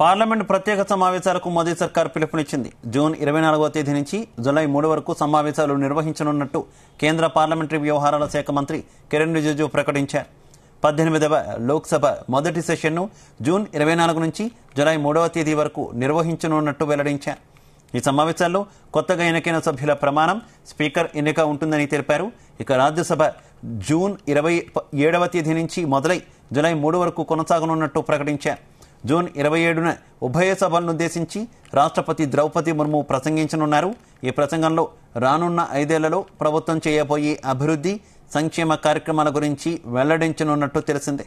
Parliament ప్రత్యేక సమావేశాలకు మోదీ సర్కార్ పిలుపునిచ్చింది. జూన్ 24వ తేదీ నుంచి జూలై 3 వరకు సమావేశాలు నిర్వహించనున్నట్టు కేంద్ర పార్లమెంటరీ వ్యవహారాల శాఖ మంత్రి కిరణ్ రిజిజు ప్రకటించారు. 18వ లోక్సభ మొదటి సెషన్ను జూన్ 24 నుంచి జూలై 3వ తేదీ వరకు నిర్వహించనున్నట్టు వెల్లడించారు. ఈ సమావేశాల్లో కొత్తగా ఎన్నికైన సభ్యుల ప్రమాణం, స్పీకర్ ఎన్నిక ఉంటుందని తెలిపారు. ఇక రాజ్యసభ జూన్ 27వ తేదీ నుంచి మొదలై జూలై 3 వరకు కొనసాగనున్నట్టు ప్రకటించారు. జూన్ 27న ఉభయ సభలను ఉద్దేశించి రాష్ట్రపతి ద్రౌపది ముర్ము ప్రసంగించనున్నారు. ఈ ప్రసంగంలో రానున్న 5 ఏళ్లలో ప్రభుత్వం చేయబోయే అభివృద్ధి, సంక్షేమ కార్యక్రమాల గురించి వెల్లడించనున్నట్టు తెలిసిందే.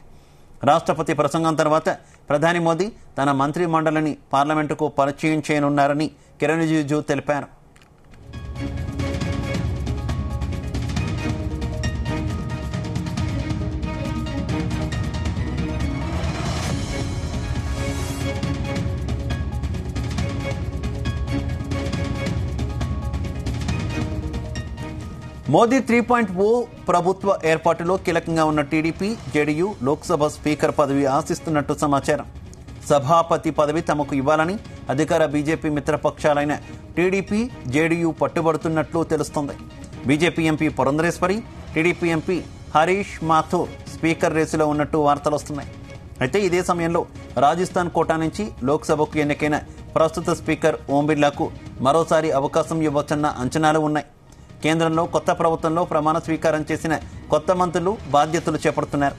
రాష్ట్రపతి ప్రసంగం తర్వాత ప్రధాని మోదీ తన మంత్రి మండలిని పార్లమెంటుకు పరిచయం చేయనున్నారని కిరణ్ రిజిజు తెలిపారు. మోదీ 3.0 ప్రభుత్వ ఏర్పాటులో కీలకంగా ఉన్న టీడీపీ, జేడీయూ లోక్సభ స్పీకర్ పదవి ఆశిస్తున్నట్టు సమాచారం. సభాపతి పదవి తమకు ఇవ్వాలని అధికార బీజేపీ మిత్రపక్షాలైన టీడీపీ, జేడీయూ పట్టుబడుతున్నట్లు తెలుస్తోంది. BJP MP Purandeswari, TDP MP Harish Mathur speaker రేసులో ఉన్నట్టు వార్తలు వస్తున్నాయి. అయితే ఇదే సమయంలో రాజస్థాన్ కోటా నుంచి లోక్సభకు ఎన్నికైన ప్రస్తుత స్పీకర్ ఓం బిర్లాకు మరోసారి అవకాశం ఇవ్వవచ్చన్న అంచనాలు ఉన్నాయి. కేంద్రంలో కొత్త ప్రభుత్వంలో ప్రమాణ స్వీకారం చేసిన కొత్త మంత్రులు బాధ్యతలు చేపడుతున్నారు.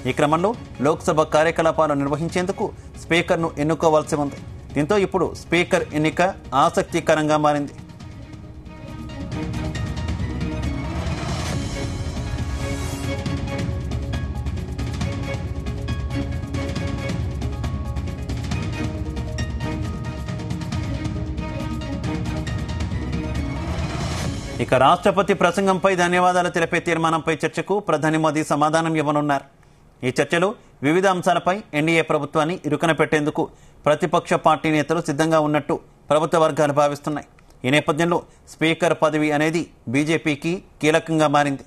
ఈ క్రమంలో లోక్సభ కార్యకలాపాలు నిర్వహించేందుకు స్పీకర్ను ఎన్నుకోవాల్సి ఉంది. దీంతో ఇప్పుడు స్పీకర్ ఎన్నిక ఆసక్తికరంగా మారింది. ఇక రాష్ట్రపతి ప్రసంగంపై ధన్యవాదాలు తెలిపే తీర్మానంపై చర్చకు ప్రధాని మోదీ సమాధానం ఇవ్వనున్నారు. ఈ చర్చలో వివిధ అంశాలపై ఎన్డీఏ ప్రభుత్వాన్ని ఇరుకన పెట్టేందుకు ప్రతిపక్ష పార్టీ నేతలు సిద్ధంగా ఉన్నట్టు ప్రభుత్వ వర్గాలు భావిస్తున్నాయి. ఈ నేపథ్యంలో స్పీకర్ పదవి అనేది బీజేపీకి కీలకంగా మారింది.